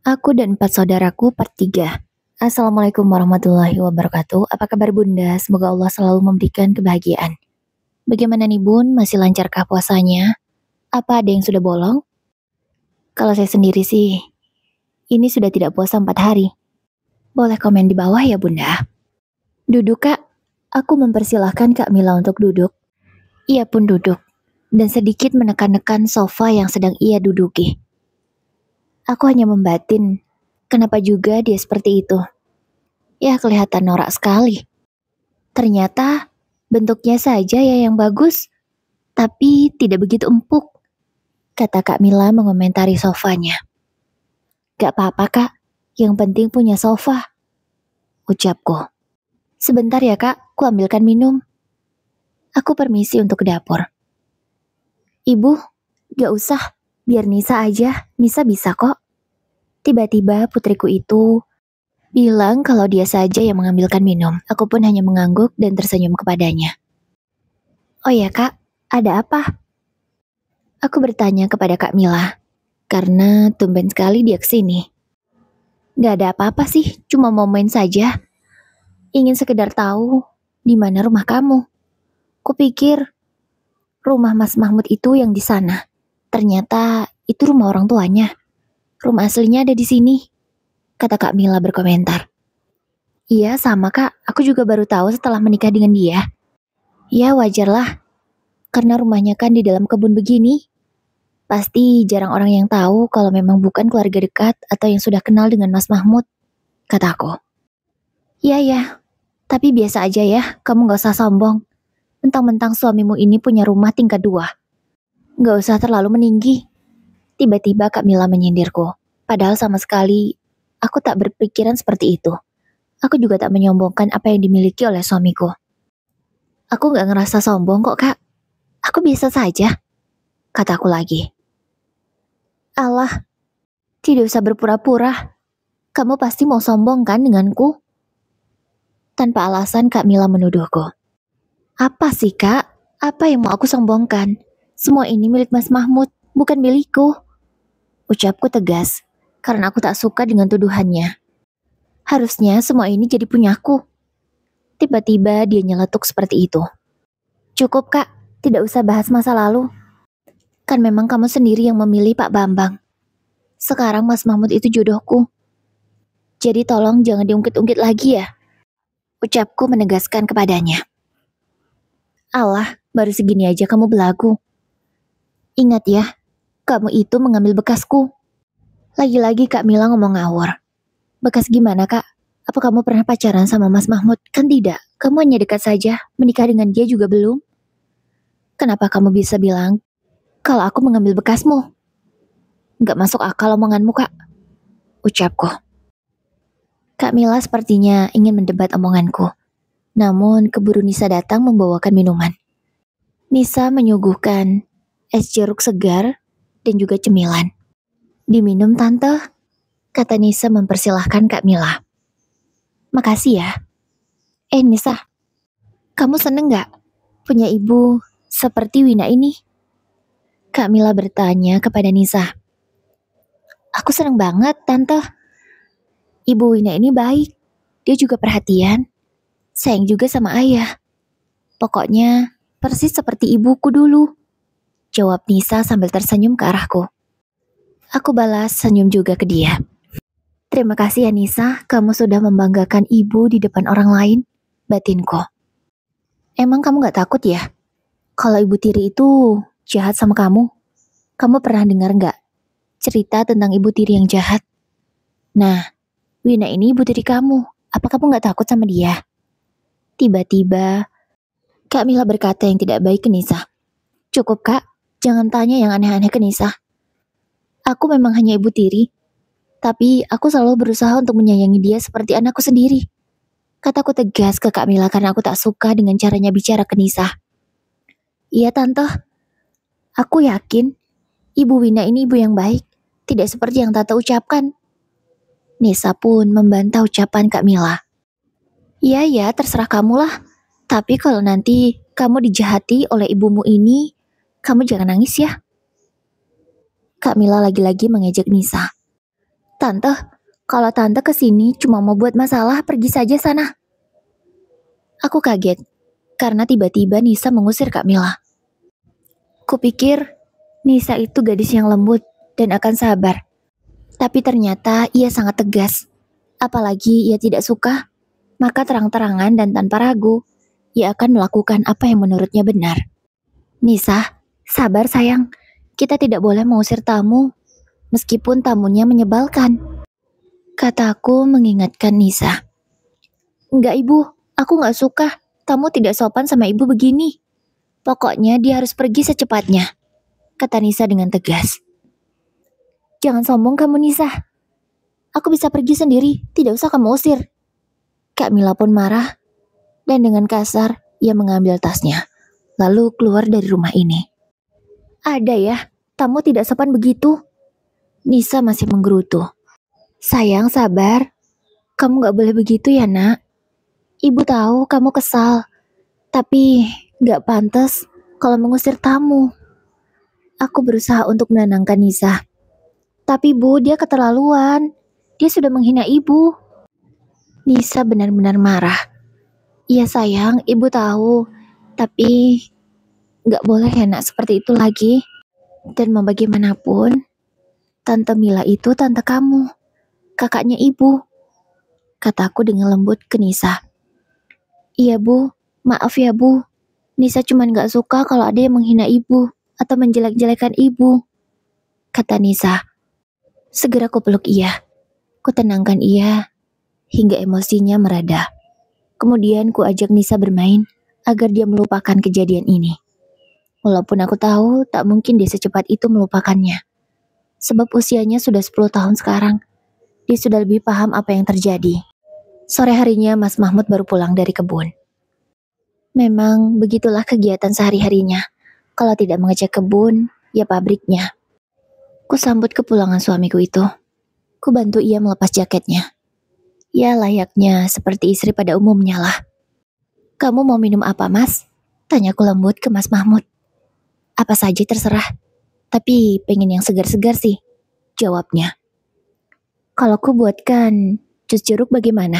Aku dan 4 saudaraku part 3. Assalamualaikum warahmatullahi wabarakatuh. Apa kabar Bunda? Semoga Allah selalu memberikan kebahagiaan. Bagaimana nih Bun? Masih lancarkah puasanya? Apa ada yang sudah bolong? Kalau saya sendiri sih, ini sudah tidak puasa 4 hari. Boleh komen di bawah ya Bunda? Duduk Kak. Aku mempersilahkan Kak Mila untuk duduk. Ia pun duduk, dan sedikit menekan-nekan sofa yang sedang ia duduki. Aku hanya membatin, kenapa juga dia seperti itu? Ya kelihatan norak sekali. Ternyata bentuknya saja ya yang bagus, tapi tidak begitu empuk, kata Kak Mila mengomentari sofanya. Gak apa-apa Kak, yang penting punya sofa, ucapku. Sebentar ya Kak, ku ambilkan minum. Aku permisi untuk ke dapur. Ibu, gak usah, biar Nisa aja, Nisa bisa kok. Tiba-tiba putriku itu bilang kalau dia saja yang mengambilkan minum. Aku pun hanya mengangguk dan tersenyum kepadanya. Oh ya Kak, ada apa? Aku bertanya kepada Kak Mila, karena tumben sekali dia kesini. Gak ada apa-apa sih, cuma mau main saja. Ingin sekedar tahu di mana rumah kamu. Kupikir rumah Mas Mahmud itu yang di sana. Ternyata itu rumah orang tuanya. Rumah aslinya ada di sini, kata Kak Mila berkomentar. Iya sama Kak, aku juga baru tahu setelah menikah dengan dia. Ya wajarlah, karena rumahnya kan di dalam kebun begini. Pasti jarang orang yang tahu kalau memang bukan keluarga dekat atau yang sudah kenal dengan Mas Mahmud, kataku. Iya ya, tapi biasa aja ya, kamu gak usah sombong. Mentang-mentang suamimu ini punya rumah tingkat 2. Gak usah terlalu meninggi. Tiba-tiba Kak Mila menyindirku. Padahal sama sekali, aku tak berpikiran seperti itu. Aku juga tak menyombongkan apa yang dimiliki oleh suamiku. Aku gak ngerasa sombong kok Kak. Aku biasa saja, kataku lagi. Allah, tidak usah berpura-pura. Kamu pasti mau sombong kan denganku? Tanpa alasan Kak Mila menuduhku. Apa sih Kak? Apa yang mau aku sombongkan? Semua ini milik Mas Mahmud, bukan milikku. Ucapku tegas, karena aku tak suka dengan tuduhannya. Harusnya semua ini jadi punyaku. Tiba-tiba dia nyeletuk seperti itu. Cukup Kak, tidak usah bahas masa lalu. Kan memang kamu sendiri yang memilih Pak Bambang. Sekarang Mas Mahmud itu jodohku. Jadi tolong jangan diungkit-ungkit lagi ya. Ucapku menegaskan kepadanya. Allah, baru segini aja kamu belagu. Ingat ya, kamu itu mengambil bekasku. Lagi-lagi Kak Mila ngomong ngawur. Bekas gimana Kak? Apa kamu pernah pacaran sama Mas Mahmud? Kan tidak, kamu hanya dekat saja, menikah dengan dia juga belum. Kenapa kamu bisa bilang kalau aku mengambil bekasmu? Gak masuk akal omonganmu Kak, ucapku. Kak Mila sepertinya ingin mendebat omonganku. Namun keburu Nisa datang membawakan minuman. Nisa menyuguhkan es jeruk segar dan juga cemilan. Diminum tante, kata Nisa mempersilahkan Kak Mila. Makasih ya. Nisa, kamu seneng gak punya ibu seperti Wina ini? Kak Mila bertanya kepada Nisa. Aku seneng banget tante. Ibu Wina ini baik, dia juga perhatian, sayang juga sama ayah. Pokoknya persis seperti ibuku dulu, jawab Nisa sambil tersenyum ke arahku. Aku balas senyum juga ke dia. Terima kasih ya Nisa, kamu sudah membanggakan ibu di depan orang lain, batinku. Emang kamu gak takut ya? Kalau ibu tiri itu jahat sama kamu? Kamu pernah dengar gak cerita tentang ibu tiri yang jahat? Nah, Wina ini ibu tiri kamu. Apa kamu gak takut sama dia? Tiba-tiba, Kak Mila berkata yang tidak baik ke Nisa. Cukup Kak, jangan tanya yang aneh-aneh ke Nisa. Aku memang hanya ibu tiri, tapi aku selalu berusaha untuk menyayangi dia seperti anakku sendiri. Kataku tegas ke Kak Mila karena aku tak suka dengan caranya bicara ke Nisa. Iya tante, aku yakin Ibu Wina ini ibu yang baik, tidak seperti yang tante ucapkan. Nisa pun membantah ucapan Kak Mila. Iya ya, terserah kamu lah. Tapi kalau nanti kamu dijahati oleh ibumu ini, kamu jangan nangis ya. Kak Mila lagi-lagi mengejek Nisa. Tante, kalau tante kesini cuma mau buat masalah, pergi saja sana. Aku kaget, karena tiba-tiba Nisa mengusir Kak Mila. Kupikir Nisa itu gadis yang lembut dan akan sabar. Tapi ternyata ia sangat tegas. Apalagi ia tidak suka, maka terang-terangan dan tanpa ragu, ia akan melakukan apa yang menurutnya benar. Nisa, sabar sayang. Kita tidak boleh mengusir tamu, meskipun tamunya menyebalkan. Kataku mengingatkan Nisa. Enggak ibu, aku gak suka. Tamu tidak sopan sama ibu begini. Pokoknya dia harus pergi secepatnya, kata Nisa dengan tegas. Jangan sombong kamu Nisa. Aku bisa pergi sendiri, tidak usah kamu usir. Kak Mila pun marah, dan dengan kasar ia mengambil tasnya, lalu keluar dari rumah ini. Ada ya, tamu tidak sopan begitu. Nisa masih menggerutu. Sayang sabar, kamu gak boleh begitu ya nak. Ibu tahu kamu kesal, tapi gak pantas kalau mengusir tamu. Aku berusaha untuk menenangkan Nisa. Tapi bu, dia keterlaluan. Dia sudah menghina ibu. Nisa benar-benar marah. Iya sayang, ibu tahu. Tapi gak boleh ya nak seperti itu lagi. Dan mau bagaimanapun, Tante Mila itu tante kamu, kakaknya ibu, kataku dengan lembut ke Nisa. Iya bu, maaf ya bu. Nisa cuma gak suka kalau ada yang menghina ibu atau menjelek-jelekan ibu, kata Nisa. Segera kupeluk ia. Kutenangkan ia hingga emosinya mereda. Kemudian kuajak Nisa bermain agar dia melupakan kejadian ini. Walaupun aku tahu tak mungkin dia secepat itu melupakannya. Sebab usianya sudah 10 tahun sekarang. Dia sudah lebih paham apa yang terjadi. Sore harinya Mas Mahmud baru pulang dari kebun. Memang begitulah kegiatan sehari-harinya. Kalau tidak mengecek kebun, ya pabriknya. Kusambut kepulangan suamiku itu. Kubantu ia melepas jaketnya. Ya layaknya seperti istri pada umumnya lah. Kamu mau minum apa mas? Tanyaku lembut ke Mas Mahmud. Apa saja terserah. Tapi pengen yang segar-segar sih, jawabnya. Kalau ku buatkan jus jeruk bagaimana?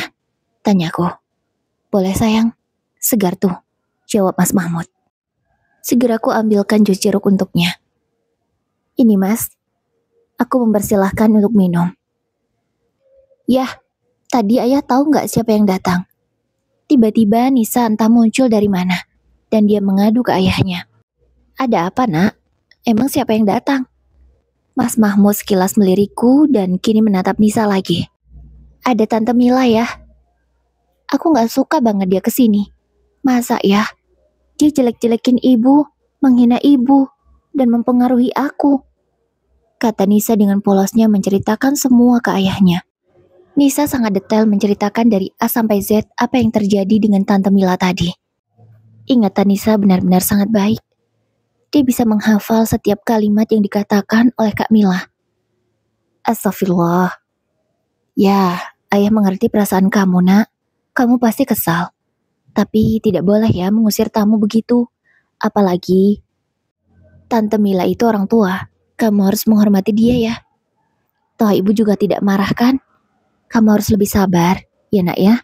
Tanyaku. Boleh sayang, segar tuh, jawab Mas Mahmud. Segera ku ambilkan jus jeruk untuknya. Ini mas, aku mempersilahkan untuk minum. Yah, tadi ayah tahu gak siapa yang datang? Tiba-tiba Nisa entah muncul dari mana, dan dia mengadu ke ayahnya. Ada apa nak? Emang siapa yang datang? Mas Mahmud sekilas melirikku dan kini menatap Nisa lagi. Ada Tante Mila ya. Aku gak suka banget dia kesini. Masa ya? Dia jelek-jelekin ibu, menghina ibu, dan mempengaruhi aku. Kata Nisa dengan polosnya menceritakan semua ke ayahnya. Nisa sangat detail menceritakan dari A sampai Z apa yang terjadi dengan Tante Mila tadi. Ingatan Nisa benar-benar sangat baik. Dia bisa menghafal setiap kalimat yang dikatakan oleh Kak Mila. Astagfirullah. Ya, ayah mengerti perasaan kamu nak. Kamu pasti kesal. Tapi tidak boleh ya mengusir tamu begitu. Apalagi Tante Mila itu orang tua. Kamu harus menghormati dia ya. Toh ibu juga tidak marah kan? Kamu harus lebih sabar, ya nak ya.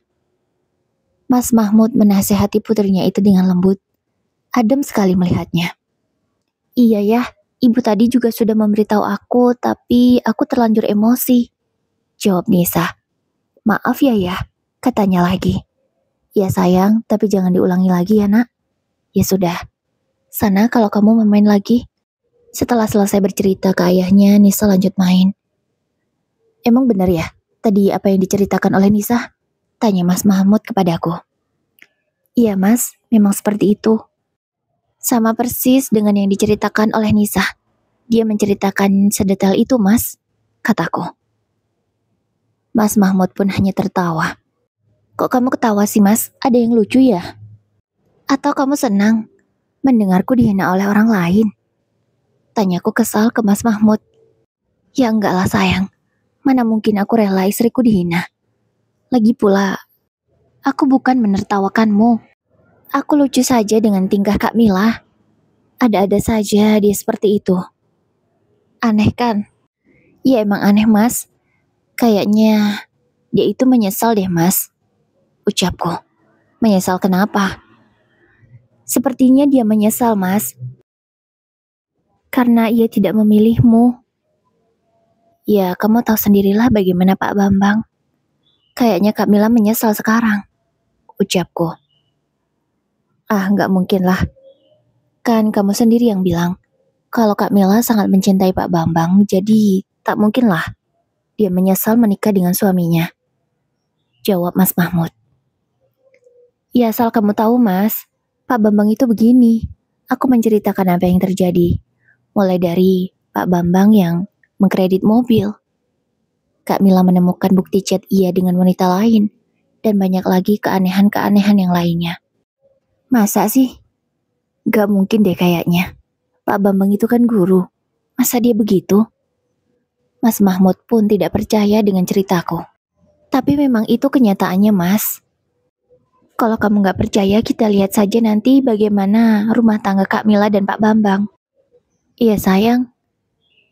Mas Mahmud menasehati putrinya itu dengan lembut. Adem sekali melihatnya. Iya ya, ibu tadi juga sudah memberitahu aku, tapi aku terlanjur emosi, jawab Nisa. Maaf ya, katanya lagi. Ya sayang, tapi jangan diulangi lagi ya nak. Ya sudah, sana kalau kamu main lagi. Setelah selesai bercerita ke ayahnya, Nisa lanjut main. Emang benar ya, tadi apa yang diceritakan oleh Nisa? Tanya Mas Mahmud kepadaku. Iya mas, memang seperti itu. Sama persis dengan yang diceritakan oleh Nisa. Dia menceritakan sedetail itu mas, kataku. Mas Mahmud pun hanya tertawa. Kok kamu ketawa sih mas? Ada yang lucu ya? Atau kamu senang mendengarku dihina oleh orang lain? Tanyaku kesal ke Mas Mahmud. Ya enggak lah sayang. Mana mungkin aku rela istriku dihina. Lagi pula, aku bukan menertawakanmu. Aku lucu saja dengan tingkah Kak Mila. Ada-ada saja dia seperti itu. Aneh kan? Ya emang aneh mas. Kayaknya dia itu menyesal deh, Mas. Ucapku. Menyesal kenapa? Sepertinya dia menyesal, Mas. Karena ia tidak memilihmu. Ya, kamu tahu sendirilah bagaimana Pak Bambang. Kayaknya Kak Mila menyesal sekarang. Ucapku. Ah, nggak mungkin lah. Kan kamu sendiri yang bilang kalau Kak Mila sangat mencintai Pak Bambang, jadi tak mungkinlah dia menyesal menikah dengan suaminya. Jawab Mas Mahmud. Ya asal kamu tahu Mas, Pak Bambang itu begini. Aku menceritakan apa yang terjadi. Mulai dari Pak Bambang yang mengkredit mobil. Kak Mila menemukan bukti chat ia dengan wanita lain. Dan banyak lagi keanehan-keanehan yang lainnya. Masa sih? Gak mungkin deh kayaknya. Pak Bambang itu kan guru. Masa dia begitu? Mas Mahmud pun tidak percaya dengan ceritaku. Tapi memang itu kenyataannya Mas. Kalau kamu gak percaya, kita lihat saja nanti bagaimana rumah tangga Kak Mila dan Pak Bambang. Iya sayang,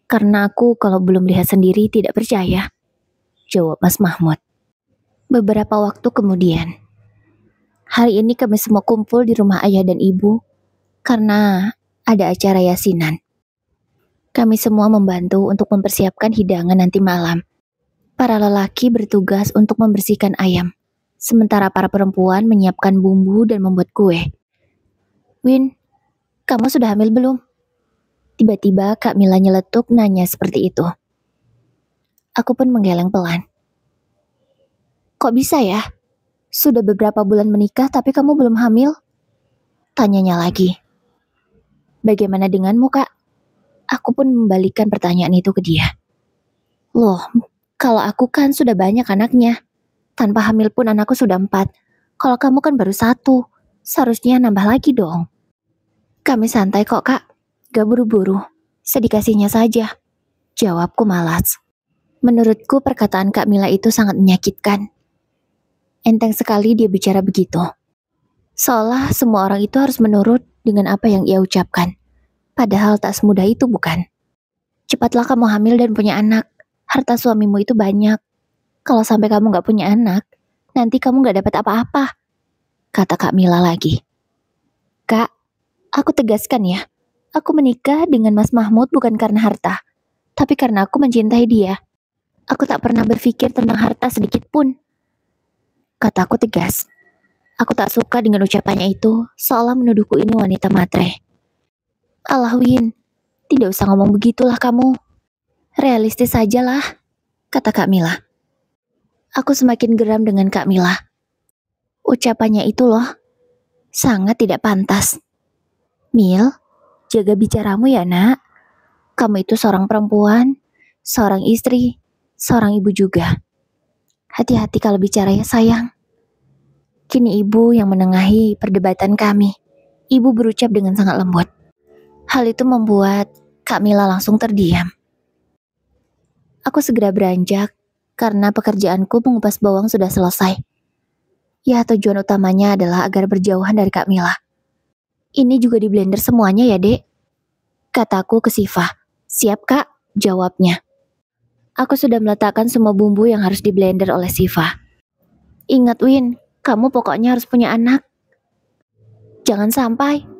karena aku kalau belum lihat sendiri tidak percaya. Jawab Mas Mahmud. Beberapa waktu kemudian, hari ini kami semua kumpul di rumah ayah dan ibu karena ada acara yasinan. Kami semua membantu untuk mempersiapkan hidangan nanti malam. Para lelaki bertugas untuk membersihkan ayam. Sementara para perempuan menyiapkan bumbu dan membuat kue. Win, kamu sudah hamil belum? Tiba-tiba Kak Mila nyeletuk nanya seperti itu. Aku pun menggeleng pelan. Kok bisa ya? Sudah beberapa bulan menikah tapi kamu belum hamil? Tanyanya lagi. Bagaimana denganmu Kak? Aku pun membalikkan pertanyaan itu ke dia. Loh, kalau aku kan sudah banyak anaknya. Tanpa hamil pun anakku sudah 4. Kalau kamu kan baru 1. Seharusnya nambah lagi dong. Kami santai kok Kak. Gak buru-buru. Sedikasihnya saja. Jawabku malas. Menurutku perkataan Kak Mila itu sangat menyakitkan. Enteng sekali dia bicara begitu. Seolah semua orang itu harus menurut dengan apa yang ia ucapkan. Padahal tak semudah itu bukan. Cepatlah kamu hamil dan punya anak. Harta suamimu itu banyak. Kalau sampai kamu gak punya anak, nanti kamu gak dapat apa-apa. Kata Kak Mila lagi. Kak, aku tegaskan ya. Aku menikah dengan Mas Mahmud bukan karena harta. Tapi karena aku mencintai dia. Aku tak pernah berpikir tentang harta sedikit pun. Kataku tegas. Aku tak suka dengan ucapannya itu, seolah menuduhku ini wanita matre. Alah Win, tidak usah ngomong begitulah kamu. Realistis sajalah, kata Kak Mila. Aku semakin geram dengan Kak Mila. Ucapannya itu loh, sangat tidak pantas. Mil, jaga bicaramu ya nak. Kamu itu seorang perempuan, seorang istri, seorang ibu juga. Hati-hati kalau bicara ya sayang. Kini ibu yang menengahi perdebatan kami. Ibu berucap dengan sangat lembut. Hal itu membuat Kak Mila langsung terdiam. Aku segera beranjak karena pekerjaanku mengupas bawang sudah selesai. Ya, tujuan utamanya adalah agar berjauhan dari Kak Mila. Ini juga di blender semuanya ya, Dek? Kataku ke Siva. Siap, Kak, jawabnya. Aku sudah meletakkan semua bumbu yang harus di blender oleh Siva. Ingat, Win, kamu pokoknya harus punya anak. Jangan sampai.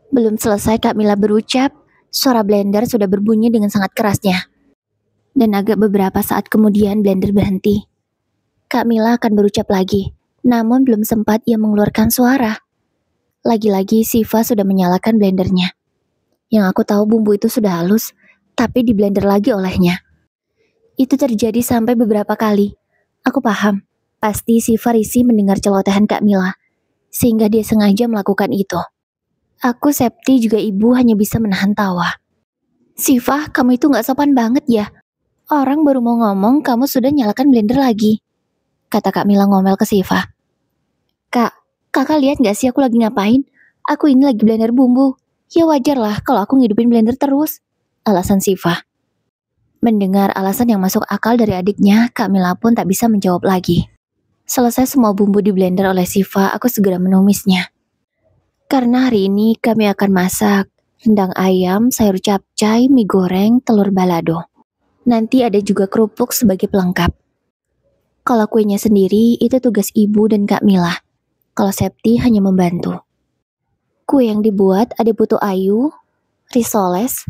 Belum selesai Kak Mila berucap, suara blender sudah berbunyi dengan sangat kerasnya. Dan agak beberapa saat kemudian blender berhenti. Kak Mila akan berucap lagi, namun belum sempat ia mengeluarkan suara. Lagi-lagi Siva sudah menyalakan blendernya. Yang aku tahu bumbu itu sudah halus, tapi di blender lagi olehnya. Itu terjadi sampai beberapa kali. Aku paham, pasti Siva risih mendengar celotehan Kak Mila, sehingga dia sengaja melakukan itu. Aku, Septi, juga ibu hanya bisa menahan tawa. Siva, kamu itu gak sopan banget ya. Orang baru mau ngomong, kamu sudah nyalakan blender lagi. Kata Kak Mila ngomel ke Siva. Kak, kakak lihat gak sih aku lagi ngapain? Aku ini lagi blender bumbu. Ya wajar lah kalau aku ngidupin blender terus. Alasan Siva. Mendengar alasan yang masuk akal dari adiknya, Kak Mila pun tak bisa menjawab lagi. Selesai semua bumbu di blender oleh Siva, aku segera menumisnya. Karena hari ini kami akan masak rendang ayam, sayur capcay, mie goreng, telur balado. Nanti ada juga kerupuk sebagai pelengkap. Kalau kuenya sendiri itu tugas ibu dan Kak Mila. Kalau Septi hanya membantu. Kue yang dibuat ada putu ayu, risoles,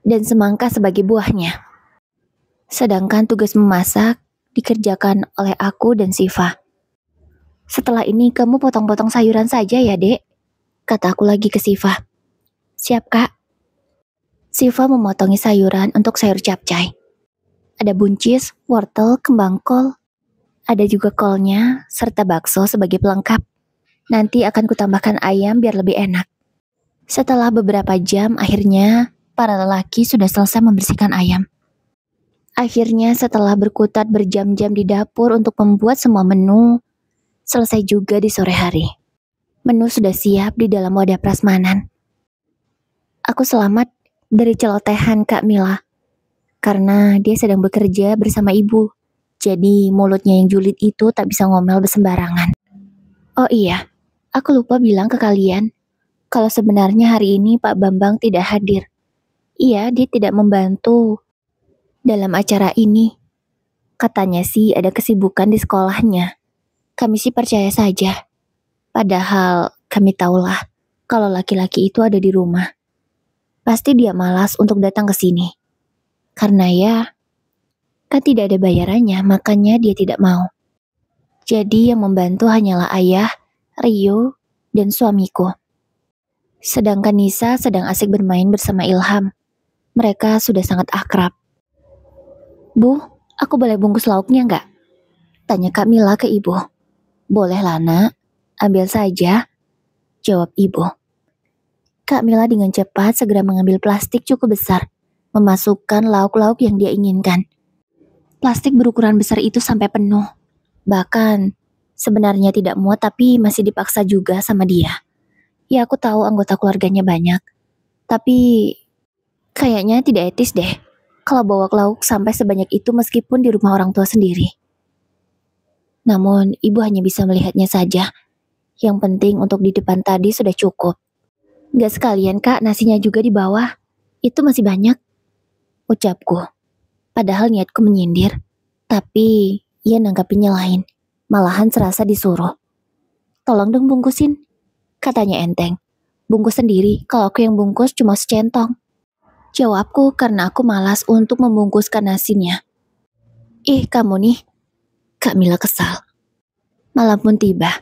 dan semangka sebagai buahnya. Sedangkan tugas memasak dikerjakan oleh aku dan Siva. Setelah ini kamu potong-potong sayuran saja ya, Dek. Kata aku lagi ke Siva. Siap, Kak. Siva memotongi sayuran untuk sayur capcay. Ada buncis, wortel, kembang kol, ada juga kolnya, serta bakso sebagai pelengkap. Nanti akan kutambahkan ayam biar lebih enak. Setelah beberapa jam, akhirnya para lelaki sudah selesai membersihkan ayam. Akhirnya setelah berkutat berjam-jam di dapur untuk membuat semua menu, selesai juga di sore hari. Menu sudah siap di dalam wadah prasmanan. Aku selamat dari celotehan Kak Mila, karena dia sedang bekerja bersama ibu. Jadi mulutnya yang julid itu tak bisa ngomel bersembarangan. Oh iya, aku lupa bilang ke kalian, kalau sebenarnya hari ini Pak Bambang tidak hadir. Iya, dia tidak membantu dalam acara ini. Katanya sih ada kesibukan di sekolahnya. Kami sih percaya saja. Padahal kami tahulah kalau laki-laki itu ada di rumah. Pasti dia malas untuk datang ke sini. Karena ya, kan tidak ada bayarannya, makanya dia tidak mau. Jadi yang membantu hanyalah ayah, Rio, dan suamiku. Sedangkan Nisa sedang asik bermain bersama Ilham. Mereka sudah sangat akrab. Bu, aku boleh bungkus lauknya nggak? Tanya Kak Mila ke ibu. Boleh lah nak, ambil saja, jawab ibu. Kak Mila dengan cepat segera mengambil plastik cukup besar, memasukkan lauk-lauk yang dia inginkan. Plastik berukuran besar itu sampai penuh. Bahkan sebenarnya tidak muat tapi masih dipaksa juga sama dia. Ya aku tahu anggota keluarganya banyak, tapi kayaknya tidak etis deh kalau bawa lauk sampai sebanyak itu meskipun di rumah orang tua sendiri. Namun ibu hanya bisa melihatnya saja. Yang penting untuk di depan tadi sudah cukup. Gak sekalian Kak, nasinya juga di bawah. Itu masih banyak, ucapku. Padahal niatku menyindir, tapi ia nanggapinnya lain. Malahan serasa disuruh. Tolong dong bungkusin, katanya enteng. Bungkus sendiri, kalau aku yang bungkus cuma secentong. Jawabku karena aku malas untuk membungkuskan nasinya. Ih kamu nih, Kak Mila kesal. Malam pun tiba.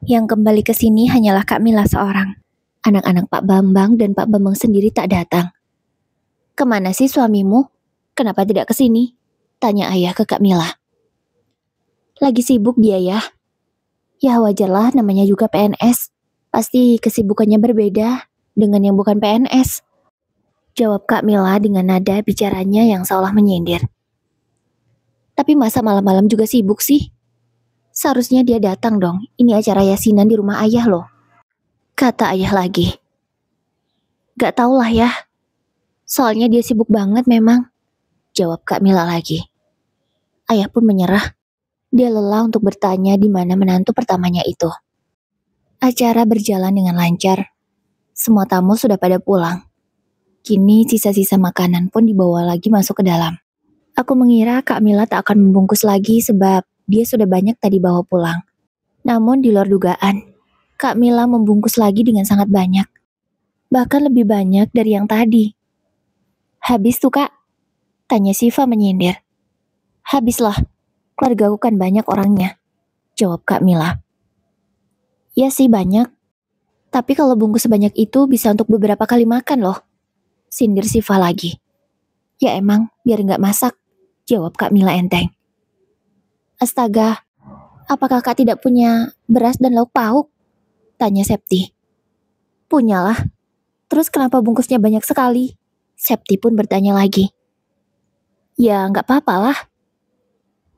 Yang kembali ke sini hanyalah Kak Mila seorang. Anak-anak Pak Bambang dan Pak Bambang sendiri tak datang. Kemana sih suamimu? Kenapa tidak ke sini? Tanya ayah ke Kak Mila. Lagi sibuk dia ya. Ya wajarlah namanya juga PNS. Pasti kesibukannya berbeda dengan yang bukan PNS. Jawab Kak Mila dengan nada bicaranya yang seolah menyindir. Tapi masa malam-malam juga sibuk sih? Seharusnya dia datang dong. Ini acara yasinan di rumah ayah loh. Kata ayah lagi. Gak tau lah ya. Soalnya dia sibuk banget memang. Jawab Kak Mila lagi. Ayah pun menyerah. Dia lelah untuk bertanya di mana menantu pertamanya itu. Acara berjalan dengan lancar. Semua tamu sudah pada pulang. Kini sisa-sisa makanan pun dibawa lagi masuk ke dalam. Aku mengira Kak Mila tak akan membungkus lagi sebab dia sudah banyak tadi bawa pulang. Namun di luar dugaan, Kak Mila membungkus lagi dengan sangat banyak. Bahkan lebih banyak dari yang tadi. Habis tuh Kak? Tanya Siva menyindir. Habislah, keluargaku kan banyak orangnya. Jawab Kak Mila. Ya sih banyak. Tapi kalau bungkus sebanyak itu bisa untuk beberapa kali makan loh. Sindir Siva lagi. Ya emang, biar nggak masak. Jawab Kak Mila enteng. Astaga, apa kakak tidak punya beras dan lauk pauk? Tanya Septi. Punyalah. Terus kenapa bungkusnya banyak sekali? Septi pun bertanya lagi. Ya nggak apa-apa lah.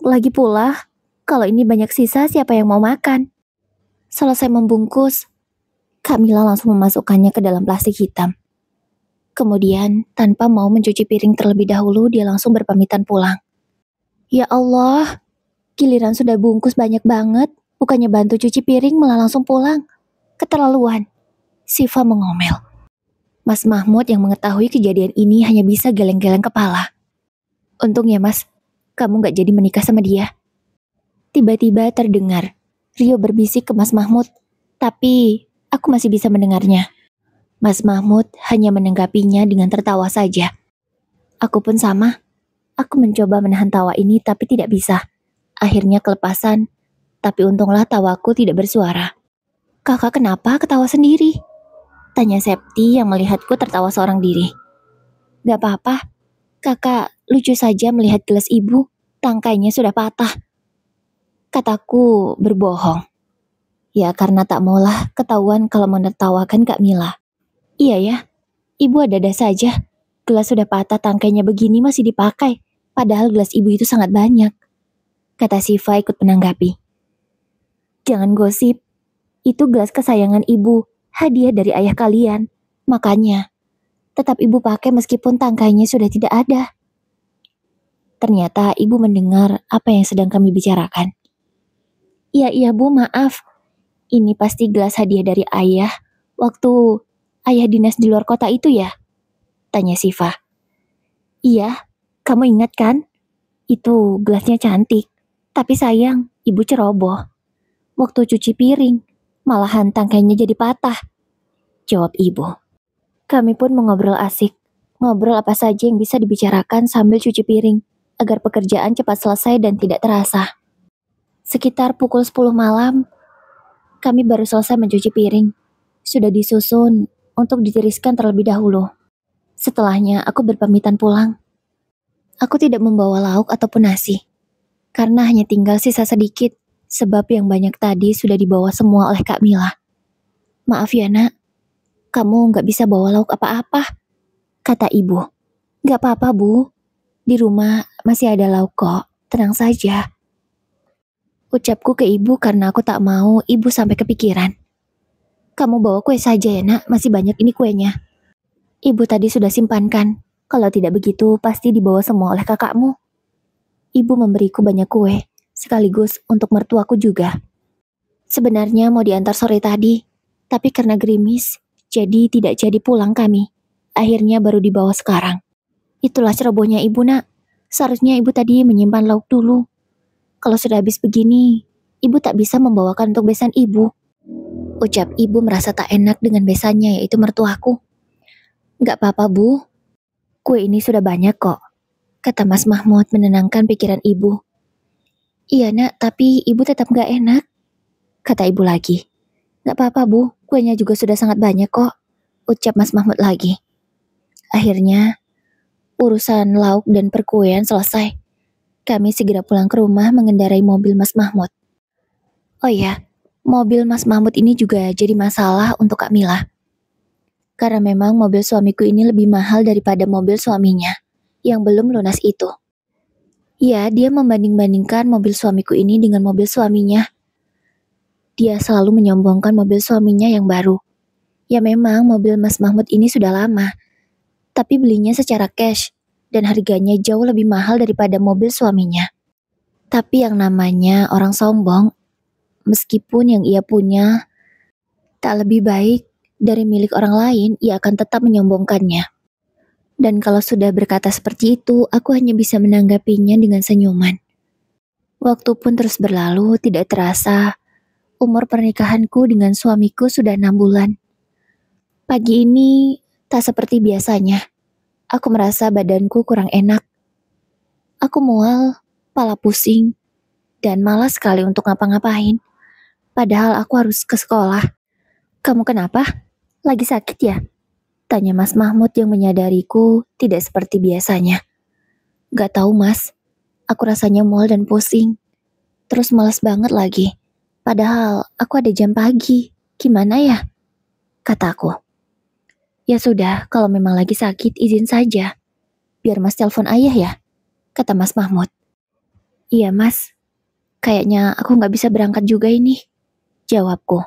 Lagi pula, kalau ini banyak sisa siapa yang mau makan? Selesai membungkus, Kak Mila langsung memasukkannya ke dalam plastik hitam. Kemudian, tanpa mau mencuci piring terlebih dahulu, dia langsung berpamitan pulang. Ya Allah, giliran sudah bungkus banyak banget, bukannya bantu cuci piring malah langsung pulang. Keterlaluan. Siva mengomel. Mas Mahmud yang mengetahui kejadian ini hanya bisa geleng-geleng kepala. Untung ya Mas, kamu gak jadi menikah sama dia. Tiba-tiba terdengar Rio berbisik ke Mas Mahmud, tapi aku masih bisa mendengarnya. Mas Mahmud hanya menanggapinya dengan tertawa saja. Aku pun sama. Aku mencoba menahan tawa ini tapi tidak bisa. Akhirnya kelepasan, tapi untunglah tawaku tidak bersuara. Kakak kenapa ketawa sendiri? Tanya Septi yang melihatku tertawa seorang diri. Gak apa-apa, kakak lucu saja melihat gelas ibu, tangkainya sudah patah. Kataku berbohong. Ya karena tak maulah ketahuan kalau menertawakan Kak Mila. Iya ya, ibu ada-ada saja. Gelas sudah patah tangkainya begini masih dipakai. Padahal gelas ibu itu sangat banyak. Kata Siva ikut menanggapi. Jangan gosip. Itu gelas kesayangan ibu. Hadiah dari ayah kalian. Makanya, tetap ibu pakai meskipun tangkainya sudah tidak ada. Ternyata ibu mendengar apa yang sedang kami bicarakan. Iya bu, maaf. Ini pasti gelas hadiah dari ayah waktu ayah dinas di luar kota itu ya? Tanya Siva. Iya, kamu ingat kan? Itu gelasnya cantik. Tapi sayang, ibu ceroboh. Waktu cuci piring, malahan tangkainya jadi patah. Jawab ibu. Kami pun mengobrol asik. Ngobrol apa saja yang bisa dibicarakan sambil cuci piring, agar pekerjaan cepat selesai dan tidak terasa. Sekitar pukul 10 malam, kami baru selesai mencuci piring. Sudah disusun untuk ditiriskan terlebih dahulu. Setelahnya, aku berpamitan pulang. Aku tidak membawa lauk ataupun nasi, karena hanya tinggal sisa sedikit, sebab yang banyak tadi sudah dibawa semua oleh Kak Mila. Maaf ya nak, kamu gak bisa bawa lauk apa-apa, kata ibu. Gak apa-apa bu, di rumah masih ada lauk kok, tenang saja. Ucapku ke ibu karena aku tak mau ibu sampai kepikiran. Kamu bawa kue saja ya nak, masih banyak ini kuenya. Ibu tadi sudah simpankan, kalau tidak begitu pasti dibawa semua oleh kakakmu. Ibu memberiku banyak kue, sekaligus untuk mertuaku juga. Sebenarnya mau diantar sore tadi, tapi karena gerimis, jadi tidak jadi pulang kami. Akhirnya baru dibawa sekarang. Itulah cerobohnya ibu nak, seharusnya ibu tadi menyimpan lauk dulu. Kalau sudah habis begini, ibu tak bisa membawakan untuk besan ibu. Ucap ibu merasa tak enak dengan besannya yaitu mertuaku. Gak apa-apa bu, kue ini sudah banyak kok, kata Mas Mahmud menenangkan pikiran ibu. Iya nak, tapi ibu tetap gak enak, kata ibu lagi. Gak apa-apa bu, kuenya juga sudah sangat banyak kok, ucap Mas Mahmud lagi. Akhirnya, urusan lauk dan perkuean selesai. Kami segera pulang ke rumah mengendarai mobil Mas Mahmud. Oh iya, mobil Mas Mahmud ini juga jadi masalah untuk Kak Mila. Karena memang mobil suamiku ini lebih mahal daripada mobil suaminya, yang belum lunas itu. Ya, dia membanding-bandingkan mobil suamiku ini dengan mobil suaminya. Dia selalu menyombongkan mobil suaminya yang baru. Ya memang mobil Mas Mahmud ini sudah lama, tapi belinya secara cash, dan harganya jauh lebih mahal daripada mobil suaminya. Tapi yang namanya orang sombong, meskipun yang ia punya tak lebih baik dari milik orang lain, ia akan tetap menyombongkannya. Dan kalau sudah berkata seperti itu, aku hanya bisa menanggapinya dengan senyuman. Waktu pun terus berlalu, tidak terasa, umur pernikahanku dengan suamiku sudah 6 bulan. Pagi ini tak seperti biasanya. Aku merasa badanku kurang enak. Aku mual, kepala pusing, dan malas sekali untuk ngapa-ngapain. Padahal aku harus ke sekolah. Kamu kenapa? Lagi sakit ya? Tanya Mas Mahmud yang menyadariku tidak seperti biasanya. Gak tahu mas, aku rasanya mual dan pusing. Terus malas banget lagi. Padahal aku ada jam pagi. Gimana ya? Kataku. Ya sudah, kalau memang lagi sakit izin saja. Biar mas telepon ayah ya, kata Mas Mahmud. Iya mas, kayaknya aku gak bisa berangkat juga ini, jawabku.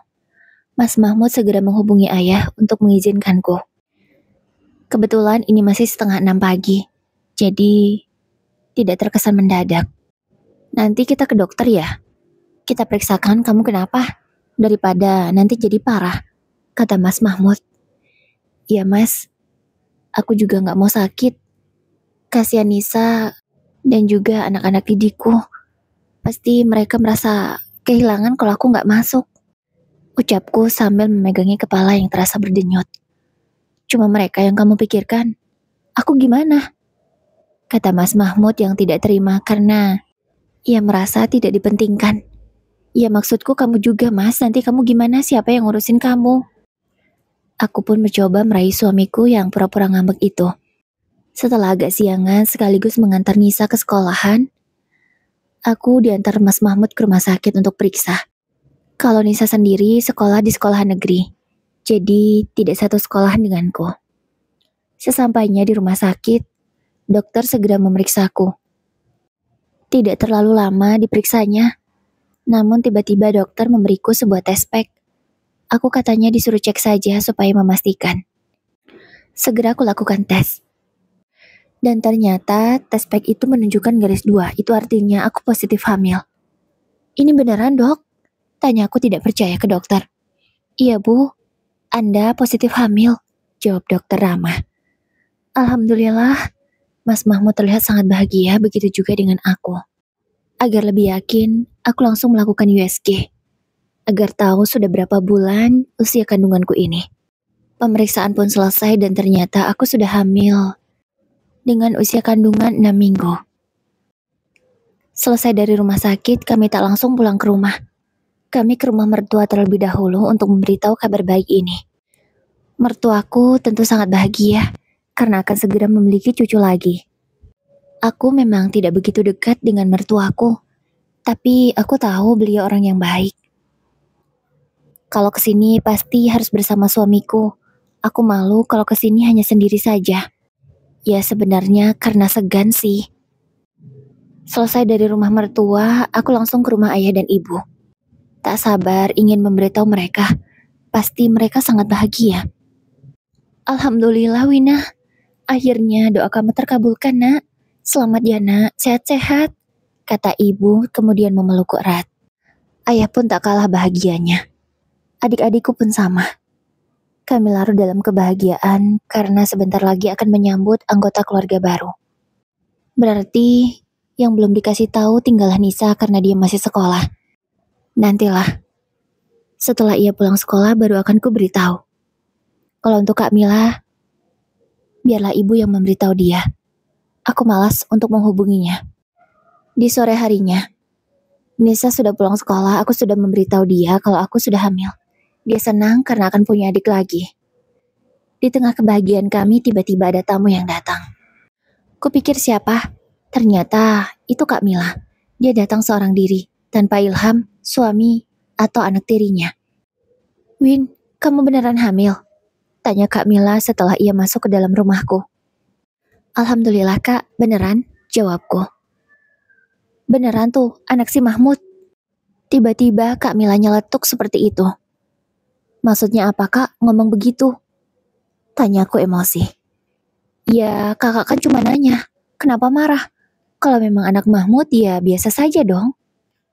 Mas Mahmud segera menghubungi ayah untuk mengizinkanku. Kebetulan ini masih 5:30 pagi, jadi tidak terkesan mendadak. Nanti kita ke dokter ya, kita periksakan kamu kenapa, daripada nanti jadi parah, kata Mas Mahmud. Iya mas, aku juga gak mau sakit. Kasihan Nisa, Dan juga anak-anak didikku. Pasti mereka merasa kehilangan kalau aku nggak masuk. Ucapku sambil memegangi kepala yang terasa berdenyut. Cuma mereka yang kamu pikirkan. Aku gimana? Kata Mas Mahmud yang tidak terima karena ia merasa tidak dipentingkan. Ya maksudku kamu juga Mas, nanti kamu gimana, siapa yang ngurusin kamu? Aku pun mencoba meraih suamiku yang pura-pura ngambek itu. Setelah agak siangan sekaligus mengantar Nisa ke sekolahan, aku diantar Mas Mahmud ke rumah sakit untuk periksa. Kalau Nisa sendiri sekolah di sekolah negeri, jadi tidak satu sekolahan denganku. Sesampainya di rumah sakit, dokter segera memeriksaku. Tidak terlalu lama diperiksanya, namun tiba-tiba dokter memberiku sebuah tes pack. Aku katanya disuruh cek saja supaya memastikan. Segera aku lakukan tes. Dan ternyata tes pack itu menunjukkan garis 2, itu artinya aku positif hamil. Ini beneran dok? Tanya aku tidak percaya ke dokter. Iya bu, Anda positif hamil, jawab dokter ramah. Alhamdulillah, Mas Mahmud terlihat sangat bahagia, begitu juga dengan aku. Agar lebih yakin, aku langsung melakukan USG. Agar tahu sudah berapa bulan usia kandunganku ini. Pemeriksaan pun selesai dan ternyata aku sudah hamil. Dengan usia kandungan 6 minggu. Selesai dari rumah sakit, kami tak langsung pulang ke rumah. Kami ke rumah mertua terlebih dahulu untuk memberitahu kabar baik ini. Mertuaku tentu sangat bahagia karena akan segera memiliki cucu lagi. Aku memang tidak begitu dekat dengan mertuaku, tapi aku tahu beliau orang yang baik. Kalau kesini pasti harus bersama suamiku. Aku malu kalau kesini hanya sendiri saja. Ya sebenarnya karena segan sih. Selesai dari rumah mertua, aku langsung ke rumah ayah dan ibu. Tak sabar ingin memberitahu mereka. Pasti mereka sangat bahagia. Alhamdulillah Wina. Akhirnya doa kamu terkabulkan nak. Selamat ya nak, sehat-sehat. Kata ibu kemudian memelukku erat. Ayah pun tak kalah bahagianya. Adik-adikku pun sama. Kami larut dalam kebahagiaan karena sebentar lagi akan menyambut anggota keluarga baru. Berarti yang belum dikasih tahu tinggallah Nisa karena dia masih sekolah. Nantilah. Setelah ia pulang sekolah baru akan ku beritahu. Kalau untuk Kak Mila, biarlah ibu yang memberitahu dia. Aku malas untuk menghubunginya. Di sore harinya, Nisa sudah pulang sekolah, aku sudah memberitahu dia kalau aku sudah hamil. Dia senang karena akan punya adik lagi. Di tengah kebahagiaan kami tiba-tiba ada tamu yang datang. Kupikir siapa? Ternyata itu Kak Mila. Dia datang seorang diri, tanpa Ilham, suami, atau anak tirinya. Win, kamu beneran hamil? Tanya Kak Mila setelah ia masuk ke dalam rumahku. Alhamdulillah Kak, beneran, jawabku. Beneran tuh, anak si Mahmud. Tiba-tiba Kak Mila nyeletuk seperti itu. Maksudnya apa Kak ngomong begitu? Tanyaku emosi. Ya kakak kan cuma nanya, kenapa marah? Kalau memang anak Mahmud ya biasa saja dong,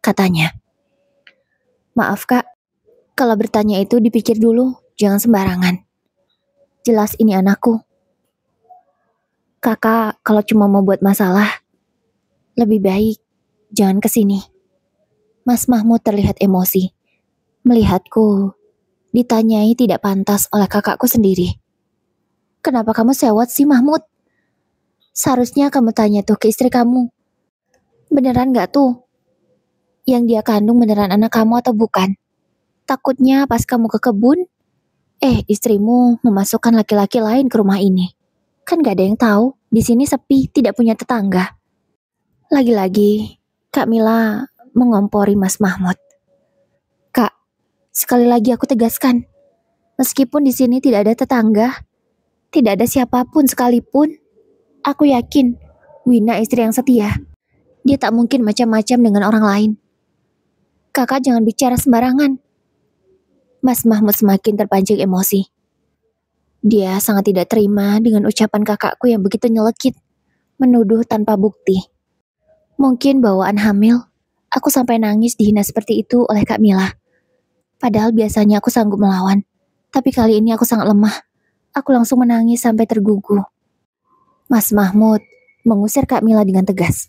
katanya. Maaf Kak, kalau bertanya itu dipikir dulu, jangan sembarangan. Jelas ini anakku. Kakak kalau cuma mau buat masalah, lebih baik jangan kesini. Mas Mahmud terlihat emosi. Melihatku, ditanyai tidak pantas oleh kakakku sendiri. Kenapa kamu sewot sih Mahmud? Seharusnya kamu tanya tuh ke istri kamu. Beneran gak tuh? Yang dia kandung beneran anak kamu atau bukan? Takutnya pas kamu ke kebun, istrimu memasukkan laki-laki lain ke rumah ini. Kan gak ada yang tahu, di sini sepi, tidak punya tetangga. Lagi-lagi, Kak Mila mengompori Mas Mahmud. Kak, sekali lagi aku tegaskan, meskipun di sini tidak ada tetangga, tidak ada siapapun sekalipun, aku yakin Wina istri yang setia. Dia tak mungkin macam-macam dengan orang lain. Kakak jangan bicara sembarangan. Mas Mahmud semakin terpancing emosi. Dia sangat tidak terima dengan ucapan kakakku yang begitu nyelekit, menuduh tanpa bukti. Mungkin bawaan hamil, aku sampai nangis dihina seperti itu oleh Kak Mila. Padahal biasanya aku sanggup melawan, tapi kali ini aku sangat lemah. Aku langsung menangis sampai tergugu. Mas Mahmud mengusir Kak Mila dengan tegas.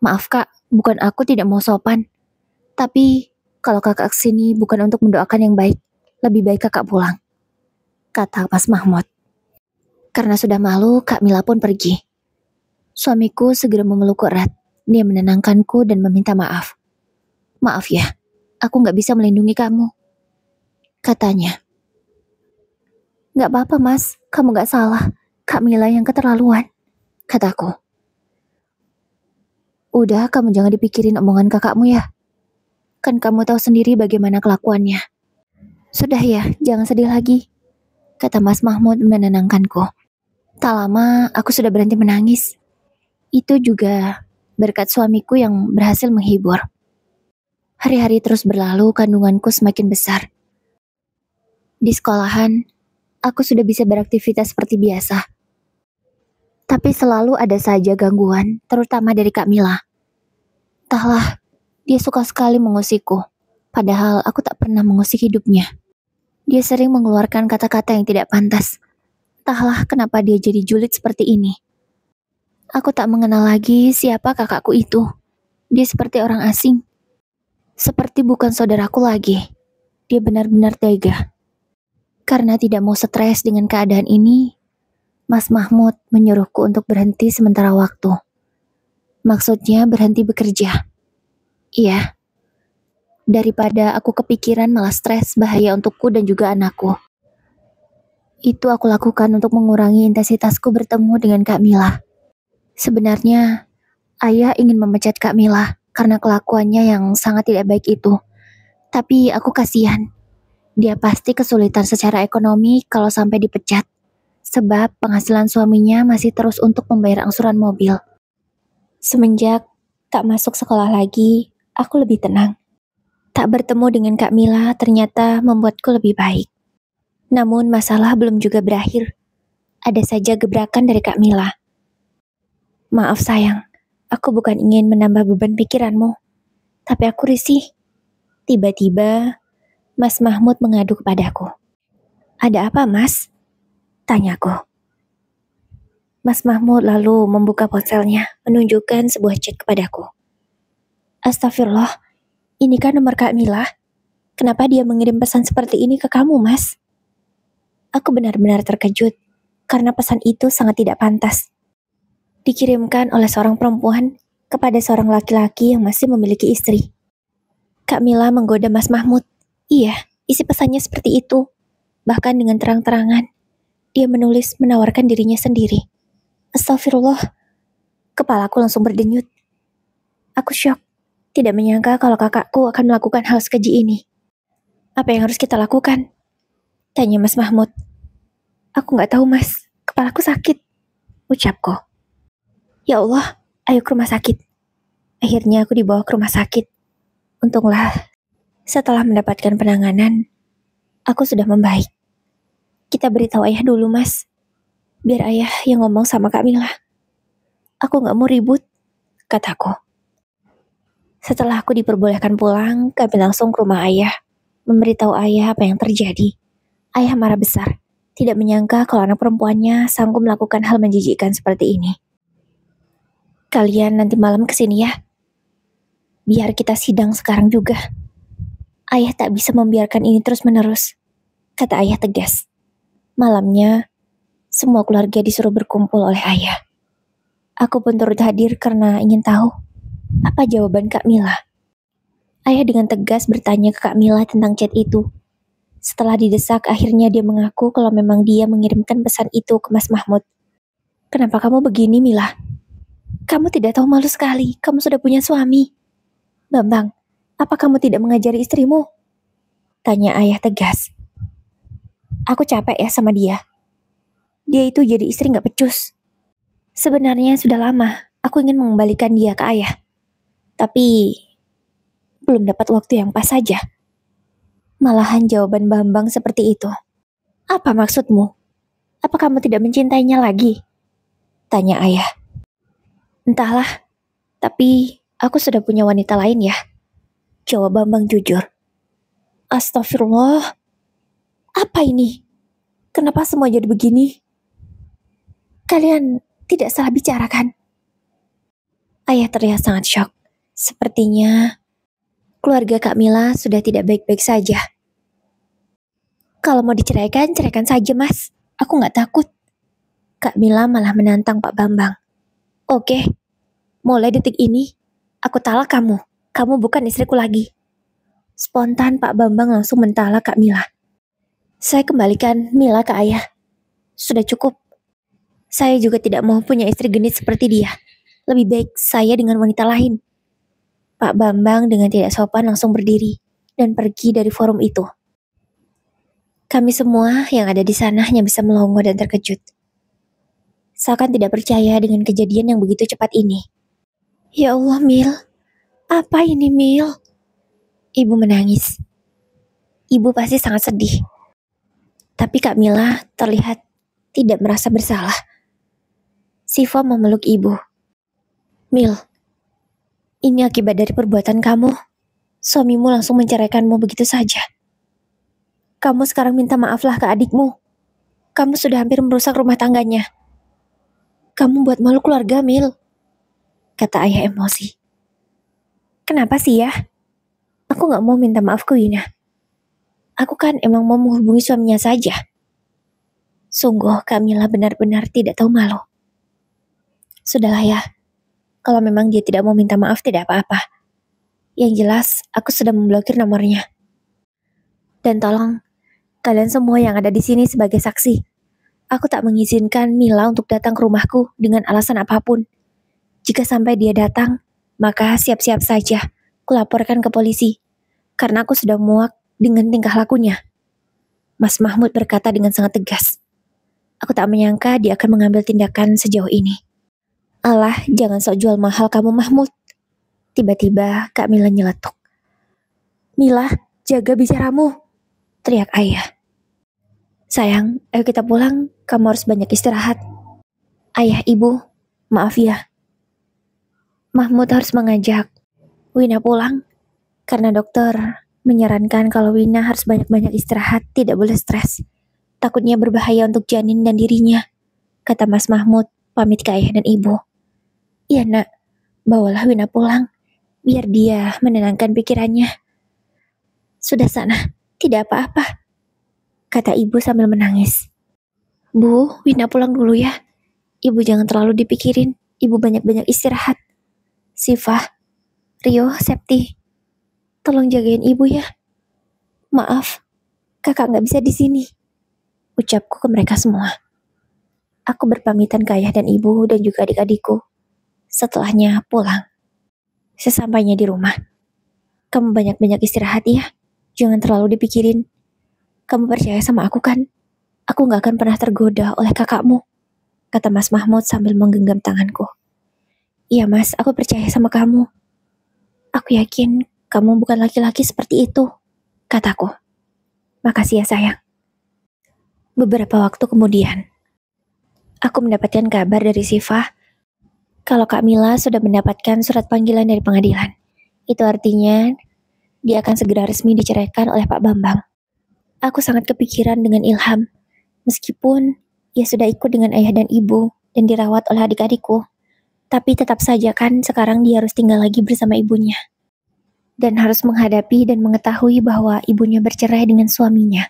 Maaf kak, bukan aku tidak mau sopan. Tapi kalau kakak kesini bukan untuk mendoakan yang baik, lebih baik kakak pulang, kata Mas Mahmud. Karena sudah malu, Kak Mila pun pergi. Suamiku segera memelukku erat. Dia menenangkanku dan meminta maaf. Maaf ya, aku gak bisa melindungi kamu, katanya. Gak apa-apa mas, kamu gak salah. Kak Mila yang keterlaluan, kataku. Udah, kamu jangan dipikirin omongan kakakmu ya. Kan kamu tahu sendiri bagaimana kelakuannya. Sudah ya, jangan sedih lagi, kata Mas Mahmud menenangkanku. Tak lama, aku sudah berhenti menangis. Itu juga berkat suamiku yang berhasil menghibur. Hari-hari terus berlalu, kandunganku semakin besar. Di sekolahan, aku sudah bisa beraktivitas seperti biasa. Tapi selalu ada saja gangguan, terutama dari Kak Mila. Entahlah, dia suka sekali mengusikku, padahal aku tak pernah mengusik hidupnya. Dia sering mengeluarkan kata-kata yang tidak pantas. Entahlah kenapa dia jadi julid seperti ini. Aku tak mengenal lagi siapa kakakku itu. Dia seperti orang asing. Seperti bukan saudaraku lagi. Dia benar-benar tega. Karena tidak mau stres dengan keadaan ini, Mas Mahmud menyuruhku untuk berhenti sementara waktu. Maksudnya berhenti bekerja. Iya. Daripada aku kepikiran malah stres bahaya untukku dan juga anakku. Itu aku lakukan untuk mengurangi intensitasku bertemu dengan Kak Mila. Sebenarnya, ayah ingin memecat Kak Mila karena kelakuannya yang sangat tidak baik itu. Tapi aku kasihan. Dia pasti kesulitan secara ekonomi kalau sampai dipecat. Sebab penghasilan suaminya masih terus untuk membayar angsuran mobil. Semenjak tak masuk sekolah lagi, aku lebih tenang. Tak bertemu dengan Kak Mila ternyata membuatku lebih baik. Namun masalah belum juga berakhir. Ada saja gebrakan dari Kak Mila. Maaf sayang, aku bukan ingin menambah beban pikiranmu. Tapi aku risih. Tiba-tiba, Mas Mahmud mengadu kepadaku. Ada apa mas? Tanyaku. Mas Mahmud lalu membuka ponselnya, menunjukkan sebuah chat kepadaku. Astagfirullah, ini kan nomor Kak Mila. Kenapa dia mengirim pesan seperti ini ke kamu, mas? Aku benar-benar terkejut, karena pesan itu sangat tidak pantas. Dikirimkan oleh seorang perempuan kepada seorang laki-laki yang masih memiliki istri. Kak Mila menggoda Mas Mahmud. Iya, isi pesannya seperti itu. Bahkan dengan terang-terangan, dia menulis menawarkan dirinya sendiri. Astagfirullah, kepalaku langsung berdenyut. Aku syok, tidak menyangka kalau kakakku akan melakukan hal sekeji ini. Apa yang harus kita lakukan? Tanya Mas Mahmud. Aku gak tahu mas, kepalaku sakit, ucapku. Ya Allah, ayo ke rumah sakit. Akhirnya aku dibawa ke rumah sakit. Untunglah, setelah mendapatkan penanganan, aku sudah membaik. Kita beritahu ayah dulu mas, biar ayah yang ngomong sama Kak Mila. Aku gak mau ribut, kataku. Setelah aku diperbolehkan pulang, kami langsung ke rumah ayah, memberitahu ayah apa yang terjadi. Ayah marah besar, tidak menyangka kalau anak perempuannya sanggup melakukan hal menjijikkan seperti ini. Kalian nanti malam kesini ya. Biar kita sidang sekarang juga. Ayah tak bisa membiarkan ini terus-menerus, kata ayah tegas. Malamnya, semua keluarga disuruh berkumpul oleh ayah. Aku pun turut hadir karena ingin tahu apa jawaban Kak Mila. Ayah dengan tegas bertanya ke Kak Mila tentang chat itu. Setelah didesak, akhirnya dia mengaku kalau memang dia mengirimkan pesan itu ke Mas Mahmud. Kenapa kamu begini, Mila? Kamu tidak tahu malu sekali, kamu sudah punya suami. Bambang, apa kamu tidak mengajari istrimu? Tanya ayah tegas. Aku capek ya sama dia. Dia itu jadi istri gak becus. Sebenarnya sudah lama, aku ingin mengembalikan dia ke ayah. Tapi, belum dapat waktu yang pas saja. Malahan jawaban Bambang seperti itu. Apa maksudmu? Apa kamu tidak mencintainya lagi? Tanya ayah. Entahlah, tapi aku sudah punya wanita lain ya. Jawab Bambang jujur. Astagfirullah. Apa ini? Kenapa semua jadi begini? Kalian tidak salah bicara kan? Ayah terlihat sangat syok. Sepertinya keluarga Kak Mila sudah tidak baik-baik saja. Kalau mau diceraikan, ceraikan saja mas. Aku nggak takut. Kak Mila malah menantang Pak Bambang. Oke, mulai detik ini, aku talak kamu. Kamu bukan istriku lagi. Spontan Pak Bambang langsung mentalak Kak Mila. Saya kembalikan Mila ke ayah. Sudah cukup. Saya juga tidak mau punya istri genit seperti dia. Lebih baik saya dengan wanita lain. Pak Bambang dengan tidak sopan langsung berdiri dan pergi dari forum itu. Kami semua yang ada di sana hanya bisa melongo dan terkejut. Seakan tidak percaya dengan kejadian yang begitu cepat ini. Ya Allah, Mil. Apa ini, Mil? Ibu menangis. Ibu pasti sangat sedih. Tapi Kak Mila terlihat tidak merasa bersalah. Siva memeluk ibu. Mil, ini akibat dari perbuatan kamu. Suamimu langsung menceraikanmu begitu saja. Kamu sekarang minta maaflah ke adikmu. Kamu sudah hampir merusak rumah tangganya. Kamu buat malu keluarga, Mil. Kata ayah emosi. Kenapa sih ya? Aku gak mau minta maaf ke Wina. Aku kan emang mau menghubungi suaminya saja. Sungguh Kamila benar-benar tidak tahu malu. Sudahlah ya. Kalau memang dia tidak mau minta maaf tidak apa-apa. Yang jelas aku sudah memblokir nomornya. Dan tolong kalian semua yang ada di sini sebagai saksi. Aku tak mengizinkan Mila untuk datang ke rumahku dengan alasan apapun. Jika sampai dia datang, maka siap-siap saja kulaporkan ke polisi. Karena aku sudah muak dengan tingkah lakunya. Mas Mahmud berkata dengan sangat tegas. Aku tak menyangka dia akan mengambil tindakan sejauh ini. Alah, jangan sok jual mahal kamu Mahmud. Tiba-tiba Kak Mila nyeletuk. Mila, jaga bicaramu, teriak ayah. Sayang, ayo kita pulang, kamu harus banyak istirahat. Ayah, ibu, maaf ya. Mahmud harus mengajak Wina pulang, karena dokter menyarankan kalau Wina harus banyak-banyak istirahat, tidak boleh stres. Takutnya berbahaya untuk janin dan dirinya, kata Mas Mahmud, pamit ke ayah dan ibu. Iya nak, bawalah Wina pulang, biar dia menenangkan pikirannya. Sudah sana, tidak apa-apa, kata ibu sambil menangis. Bu, Wina pulang dulu ya. Ibu jangan terlalu dipikirin, ibu banyak-banyak istirahat. Sifah, Rio, Septi, tolong jagain ibu ya. Maaf, kakak gak bisa di sini, ucapku ke mereka semua. Aku berpamitan ke ayah dan ibu dan juga adik-adikku. Setelahnya pulang. Sesampainya di rumah, kamu banyak-banyak istirahat ya. Jangan terlalu dipikirin. Kamu percaya sama aku kan? Aku gak akan pernah tergoda oleh kakakmu, kata Mas Mahmud sambil menggenggam tanganku. Iya mas, aku percaya sama kamu. Aku yakin kamu bukan laki-laki seperti itu, kataku. Makasih ya sayang. Beberapa waktu kemudian, aku mendapatkan kabar dari Sifah kalau Kak Mila sudah mendapatkan surat panggilan dari pengadilan. Itu artinya dia akan segera resmi diceraikan oleh Pak Bambang. Aku sangat kepikiran dengan Ilham, meskipun ia sudah ikut dengan ayah dan ibu dan dirawat oleh adik-adikku. Tapi tetap saja kan sekarang dia harus tinggal lagi bersama ibunya. Dan harus menghadapi dan mengetahui bahwa ibunya bercerai dengan suaminya.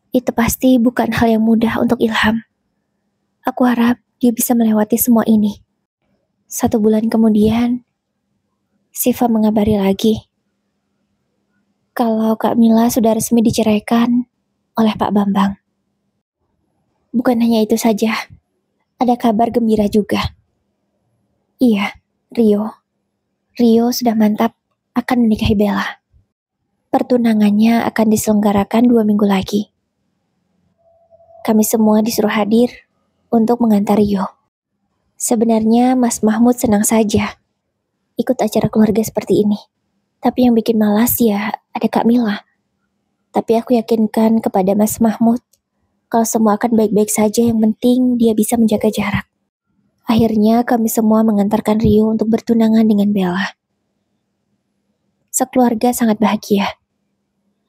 Itu pasti bukan hal yang mudah untuk Ilham. Aku harap dia bisa melewati semua ini. 1 bulan kemudian, Siva mengabari lagi kalau Kak Mila sudah resmi diceraikan oleh Pak Bambang. Bukan hanya itu saja, ada kabar gembira juga. Iya, Rio sudah mantap akan menikahi Bella. Pertunangannya akan diselenggarakan 2 minggu lagi. Kami semua disuruh hadir untuk mengantar Rio. Sebenarnya Mas Mahmud senang saja ikut acara keluarga seperti ini. Tapi yang bikin malas ya ada Kak Mila. Tapi aku yakinkan kepada Mas Mahmud kalau semua akan baik-baik saja, yang penting dia bisa menjaga jarak. Akhirnya kami semua mengantarkan Rio untuk bertunangan dengan Bella. Sekeluarga sangat bahagia.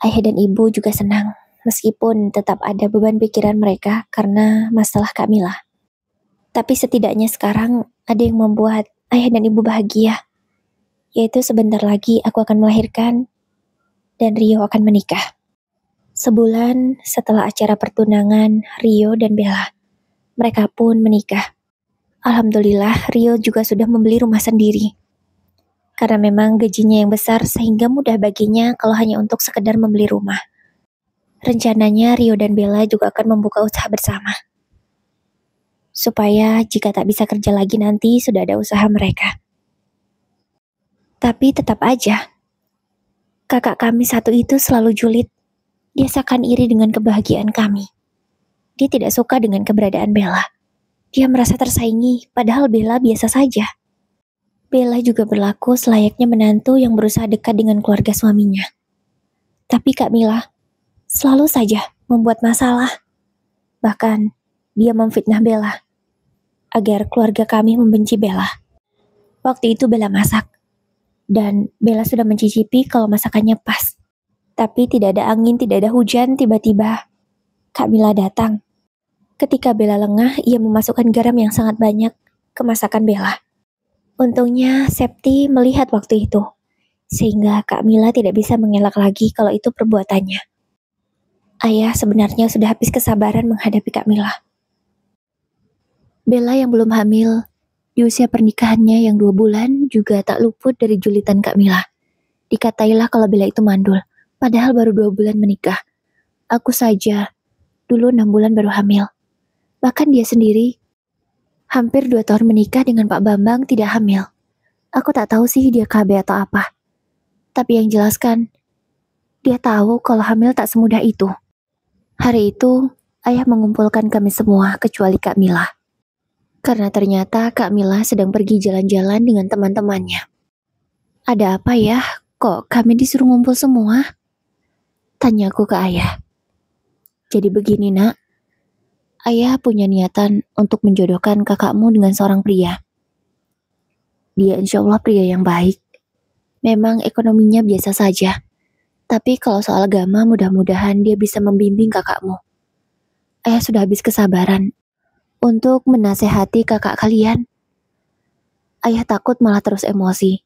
Ayah dan ibu juga senang, meskipun tetap ada beban pikiran mereka karena masalah Kak Mila. Tapi setidaknya sekarang ada yang membuat ayah dan ibu bahagia, yaitu sebentar lagi aku akan melahirkan dan Rio akan menikah. Sebulan setelah acara pertunangan Rio dan Bella, mereka pun menikah. Alhamdulillah, Rio juga sudah membeli rumah sendiri. Karena memang gajinya yang besar sehingga mudah baginya kalau hanya untuk sekedar membeli rumah. Rencananya Rio dan Bella juga akan membuka usaha bersama. Supaya jika tak bisa kerja lagi nanti sudah ada usaha mereka. Tapi tetap aja, kakak kami satu itu selalu julid. Dia seakan iri dengan kebahagiaan kami. Dia tidak suka dengan keberadaan Bella. Dia merasa tersaingi, padahal Bella biasa saja. Bella juga berlaku selayaknya menantu yang berusaha dekat dengan keluarga suaminya. Tapi Kak Mila selalu saja membuat masalah. Bahkan, dia memfitnah Bella agar keluarga kami membenci Bella. Waktu itu Bella masak, dan Bella sudah mencicipi kalau masakannya pas. Tapi tidak ada angin, tidak ada hujan, tiba-tiba Kak Mila datang. Ketika Bella lengah, ia memasukkan garam yang sangat banyak ke masakan Bella. Untungnya Septi melihat waktu itu, sehingga Kak Mila tidak bisa mengelak lagi kalau itu perbuatannya. Ayah sebenarnya sudah habis kesabaran menghadapi Kak Mila. Bella yang belum hamil, di usia pernikahannya yang 2 bulan juga tak luput dari julitan Kak Mila. Dikatailah kalau Bella itu mandul, padahal baru 2 bulan menikah. Aku saja, dulu 6 bulan baru hamil. Bahkan dia sendiri, hampir 2 tahun menikah dengan Pak Bambang tidak hamil. Aku tak tahu sih dia KB atau apa. Tapi yang jelaskan, dia tahu kalau hamil tak semudah itu. Hari itu, ayah mengumpulkan kami semua kecuali Kak Mila. Karena ternyata Kak Mila sedang pergi jalan-jalan dengan teman-temannya. Ada apa ya? Kok kami disuruh ngumpul semua? Tanyaku ke ayah. Jadi begini nak, ayah punya niatan untuk menjodohkan kakakmu dengan seorang pria. Dia insya Allah pria yang baik. Memang ekonominya biasa saja. Tapi kalau soal agama mudah-mudahan dia bisa membimbing kakakmu. Ayah sudah habis kesabaran untuk menasehati kakak kalian. Ayah takut malah terus emosi.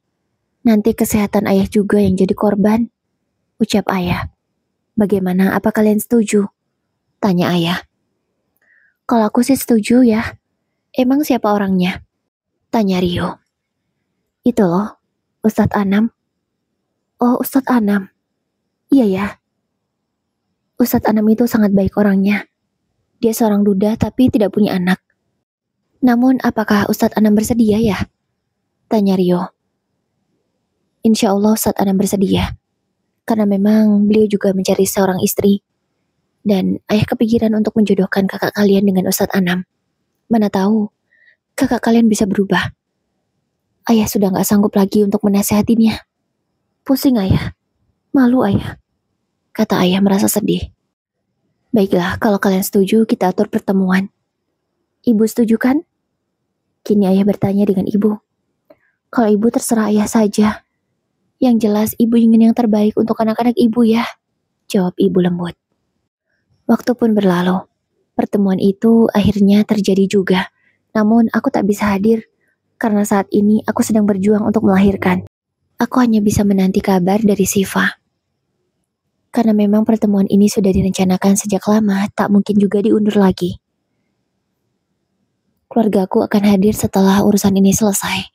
Nanti kesehatan ayah juga yang jadi korban. Ucap ayah. Bagaimana, apa kalian setuju? Tanya ayah. Kalau aku sih setuju ya. Emang siapa orangnya? Tanya Rio. Itu loh, Ustadz Anam. Oh, Ustadz Anam. Iya ya. Ustadz Anam itu sangat baik orangnya. Dia seorang duda tapi tidak punya anak. Namun apakah Ustadz Anam bersedia ya? Tanya Rio. Insya Allah Ustadz Anam bersedia. Karena memang beliau juga mencari seorang istri. Dan ayah kepikiran untuk menjodohkan kakak kalian dengan Ustadz Anam. Mana tahu, kakak kalian bisa berubah. Ayah sudah gak sanggup lagi untuk menasehatinya. Pusing ayah, malu ayah. Kata ayah merasa sedih. Baiklah, kalau kalian setuju kita atur pertemuan. Ibu setuju kan? Kini ayah bertanya dengan ibu. Kalau ibu terserah ayah saja. Yang jelas ibu ingin yang terbaik untuk anak-anak ibu ya. Jawab ibu lembut. Waktu pun berlalu. Pertemuan itu akhirnya terjadi juga. Namun aku tak bisa hadir. Karena saat ini aku sedang berjuang untuk melahirkan. Aku hanya bisa menanti kabar dari Siva. Karena memang pertemuan ini sudah direncanakan sejak lama, tak mungkin juga diundur lagi. Keluargaku akan hadir setelah urusan ini selesai.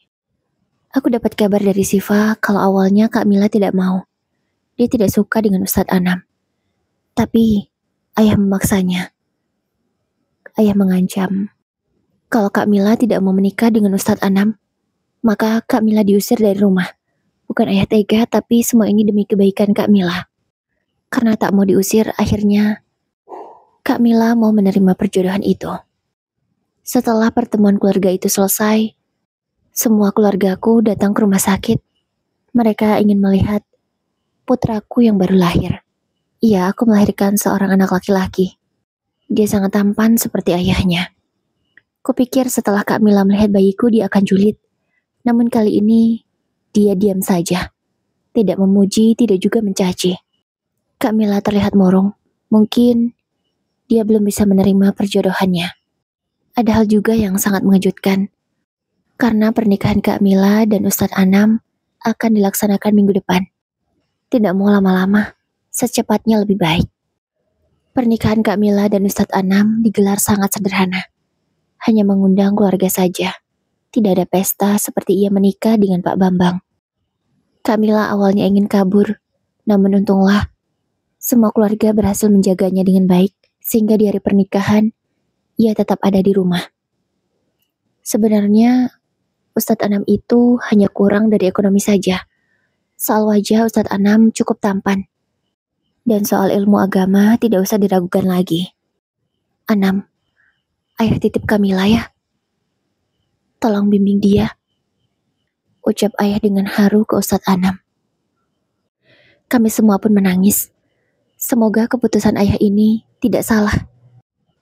Aku dapat kabar dari Siva kalau awalnya Kak Mila tidak mau. Dia tidak suka dengan Ustadz Anam. Tapi ayah memaksanya. Ayah mengancam. Kalau Kak Mila tidak mau menikah dengan Ustadz Anam, maka Kak Mila diusir dari rumah. Bukan ayah tega, tapi semua ini demi kebaikan Kak Mila. Karena tak mau diusir, akhirnya Kak Mila mau menerima perjodohan itu. Setelah pertemuan keluarga itu selesai, semua keluargaku datang ke rumah sakit. Mereka ingin melihat putraku yang baru lahir. Iya, aku melahirkan seorang anak laki-laki. Dia sangat tampan seperti ayahnya. Kupikir setelah Kak Mila melihat bayiku dia akan julid. Namun kali ini, dia diam saja. Tidak memuji, tidak juga mencaci. Kak Mila terlihat murung. Mungkin dia belum bisa menerima perjodohannya. Ada hal juga yang sangat mengejutkan. Karena pernikahan Kak Mila dan Ustadz Anam akan dilaksanakan minggu depan. Tidak mau lama-lama, secepatnya lebih baik. Pernikahan Kak Mila dan Ustadz Anam digelar sangat sederhana. Hanya mengundang keluarga saja. Tidak ada pesta seperti ia menikah dengan Pak Bambang. Kak Mila awalnya ingin kabur, namun untunglah semua keluarga berhasil menjaganya dengan baik, sehingga di hari pernikahan, ia tetap ada di rumah. Sebenarnya, Ustadz Anam itu hanya kurang dari ekonomi saja. Soal wajah Ustadz Anam cukup tampan. Dan soal ilmu agama tidak usah diragukan lagi. Anam, ayah titip Kamila ya. Tolong bimbing dia. Ucap ayah dengan haru ke Ustadz Anam. Kami semua pun menangis. Semoga keputusan ayah ini tidak salah.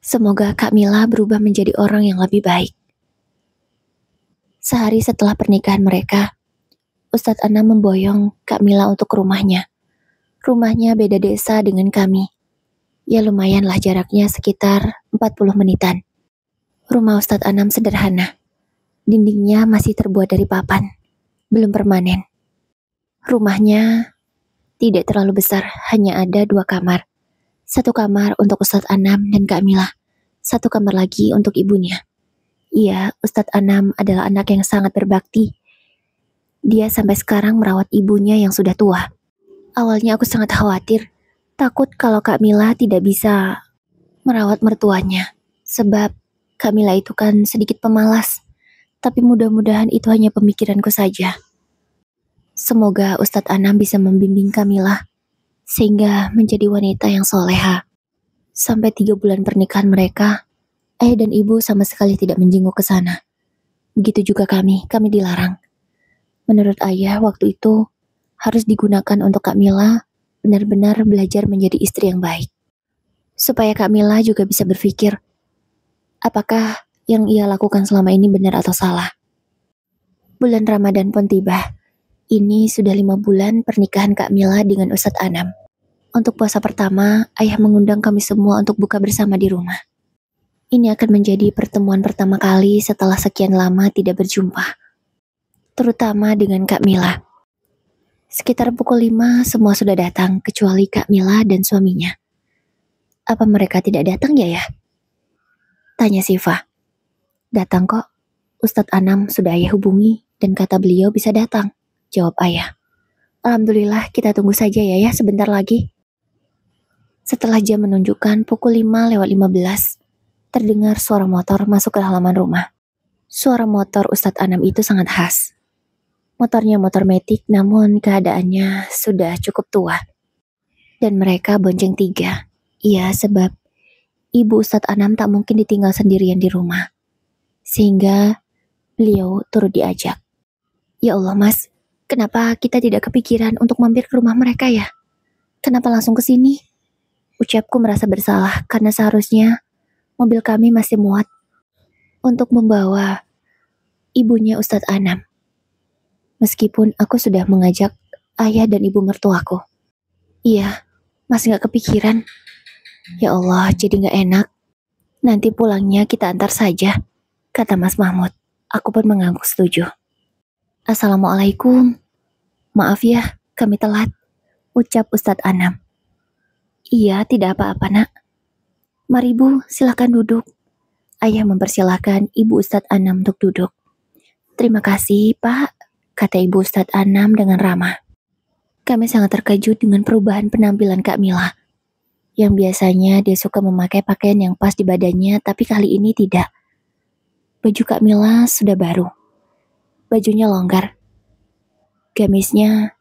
Semoga Kak Mila berubah menjadi orang yang lebih baik. Sehari setelah pernikahan mereka, Ustadz Anam memboyong Kak Mila untuk ke rumahnya. Rumahnya beda desa dengan kami. Ya lumayanlah jaraknya sekitar 40 menitan. Rumah Ustadz Anam sederhana. Dindingnya masih terbuat dari papan. Belum permanen. Rumahnya tidak terlalu besar, hanya ada 2 kamar. 1 kamar untuk Ustadz Anam dan Kak Mila. 1 kamar lagi untuk ibunya. Iya, Ustadz Anam adalah anak yang sangat berbakti. Dia sampai sekarang merawat ibunya yang sudah tua. Awalnya aku sangat khawatir, takut kalau Kak Mila tidak bisa merawat mertuanya. Sebab Kak Mila itu kan sedikit pemalas. Tapi mudah-mudahan itu hanya pemikiranku saja. Semoga Ustadz Anam bisa membimbing Kamila sehingga menjadi wanita yang soleha. Sampai 3 bulan pernikahan mereka, ayah dan ibu sama sekali tidak menjenguk ke sana. Begitu juga kami dilarang. Menurut ayah waktu itu harus digunakan untuk Kamila benar-benar belajar menjadi istri yang baik. Supaya Kamila juga bisa berpikir, apakah yang ia lakukan selama ini benar atau salah. Bulan Ramadan pun tiba. Ini sudah 5 bulan pernikahan Kak Mila dengan Ustadz Anam. Untuk puasa pertama, ayah mengundang kami semua untuk buka bersama di rumah. Ini akan menjadi pertemuan pertama kali setelah sekian lama tidak berjumpa. Terutama dengan Kak Mila. Sekitar pukul 5 semua sudah datang, kecuali Kak Mila dan suaminya. Apa mereka tidak datang ya? Tanya Siva. Datang kok. Ustadz Anam sudah ayah hubungi dan kata beliau bisa datang. Jawab ayah. Alhamdulillah, kita tunggu saja ya sebentar lagi. Setelah jam menunjukkan pukul 5:15, terdengar suara motor masuk ke halaman rumah. Suara motor Ustadz Anam itu sangat khas. Motornya motor metik, namun keadaannya sudah cukup tua. Dan mereka bonceng 3. Iya, sebab ibu Ustadz Anam tak mungkin ditinggal sendirian di rumah. Sehingga beliau turut diajak. Ya Allah mas, kenapa kita tidak kepikiran untuk mampir ke rumah mereka ya? Kenapa langsung ke sini? Ucapku merasa bersalah karena seharusnya mobil kami masih muat untuk membawa ibunya Ustadz Anam. Meskipun aku sudah mengajak ayah dan ibu mertuaku. Iya, masih gak kepikiran. Ya Allah, jadi gak enak. Nanti pulangnya kita antar saja, kata Mas Mahmud. Aku pun mengangguk setuju. Assalamualaikum. Maaf ya, kami telat, ucap Ustadz Anam. Iya, tidak apa-apa nak. Mari Bu, silakan duduk. Ayah mempersilahkan ibu Ustadz Anam untuk duduk. Terima kasih Pak, kata ibu Ustadz Anam dengan ramah. Kami sangat terkejut dengan perubahan penampilan Kak Mila. Yang biasanya dia suka memakai pakaian yang pas di badannya, tapi kali ini tidak. Baju Kak Mila sudah baru. Bajunya longgar. Gamisnya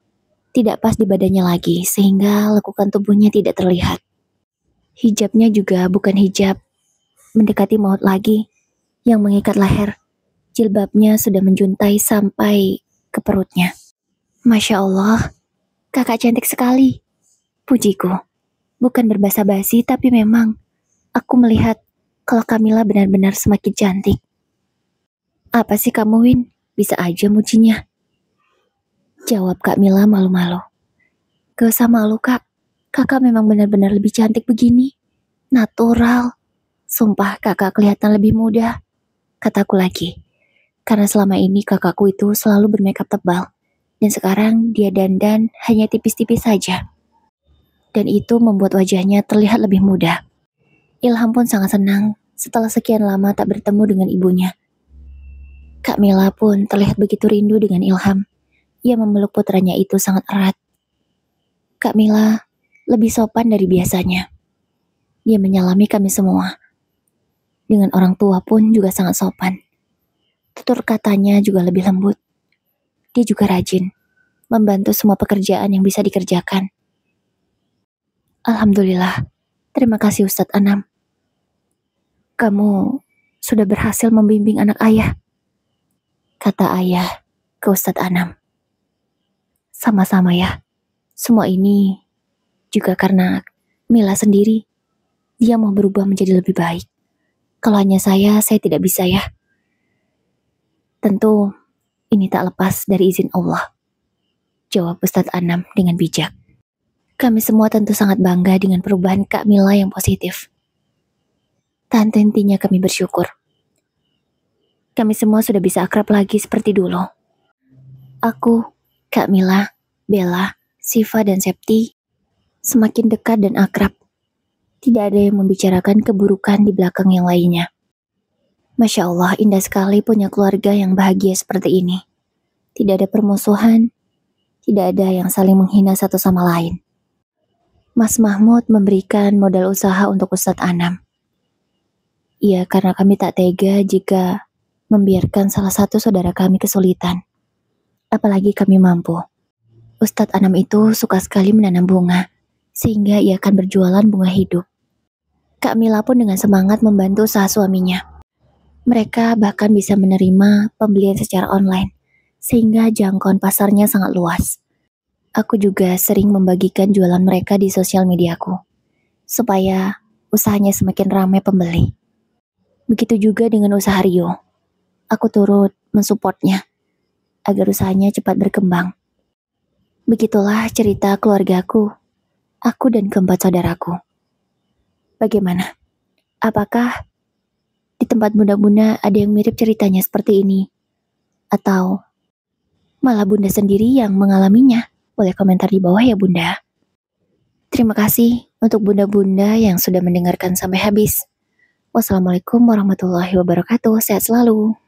tidak pas di badannya lagi, sehingga lekukan tubuhnya tidak terlihat. Hijabnya juga bukan hijab mendekati maut lagi, yang mengikat leher. Jilbabnya sudah menjuntai sampai ke perutnya. Masya Allah, kakak cantik sekali, pujiku. Bukan berbasa-basi, tapi memang aku melihat kalau Kamila benar-benar semakin cantik. Apa sih kamu Win? Bisa aja mujinya. Jawab Kak Mila malu-malu. Gak usah malu kak, kakak memang benar-benar lebih cantik begini. Natural. Sumpah kakak kelihatan lebih muda, kataku lagi. Karena selama ini kakakku itu selalu bermakeup tebal, dan sekarang dia dandan hanya tipis-tipis saja. Dan itu membuat wajahnya terlihat lebih muda. Ilham pun sangat senang setelah sekian lama tak bertemu dengan ibunya. Kak Mila pun terlihat begitu rindu dengan Ilham. Ia memeluk putranya itu sangat erat. Kak Mila lebih sopan dari biasanya. Dia menyalami kami semua. Dengan orang tua pun juga sangat sopan. Tutur katanya juga lebih lembut. Dia juga rajin, membantu semua pekerjaan yang bisa dikerjakan. Alhamdulillah, terima kasih Ustadz Anam. Kamu sudah berhasil membimbing anak ayah, kata ayah ke Ustadz Anam. Sama-sama ya, semua ini juga karena Mila sendiri. Dia mau berubah menjadi lebih baik. Kalau hanya saya tidak bisa ya. Tentu ini tak lepas dari izin Allah, jawab Ustadz Anam dengan bijak. Kami semua tentu sangat bangga dengan perubahan Kak Mila yang positif. Tak henti-hentinya kami bersyukur. Kami semua sudah bisa akrab lagi seperti dulu. Aku, Kak Mila, Bella, Siva, dan Septi semakin dekat dan akrab. Tidak ada yang membicarakan keburukan di belakang yang lainnya. Masya Allah, indah sekali punya keluarga yang bahagia seperti ini. Tidak ada permusuhan, tidak ada yang saling menghina satu sama lain. Mas Mahmud memberikan modal usaha untuk Ustadz Anam. Iya, karena kami tak tega jika membiarkan salah satu saudara kami kesulitan. Apalagi kami mampu. Ustadz Anam itu suka sekali menanam bunga, sehingga ia akan berjualan bunga hidup. Kak Mila pun dengan semangat membantu usaha suaminya. Mereka bahkan bisa menerima pembelian secara online, sehingga jangkauan pasarnya sangat luas. Aku juga sering membagikan jualan mereka di sosial mediaku, supaya usahanya semakin ramai pembeli. Begitu juga dengan usaha Rio. Aku turut mensupportnya, agar usahanya cepat berkembang. Begitulah cerita keluargaku, aku dan keempat saudaraku. Bagaimana? Apakah di tempat bunda-bunda ada yang mirip ceritanya seperti ini? Atau malah bunda sendiri yang mengalaminya? Boleh komentar di bawah ya bunda. Terima kasih untuk bunda-bunda yang sudah mendengarkan sampai habis. Wassalamualaikum warahmatullahi wabarakatuh. Sehat selalu.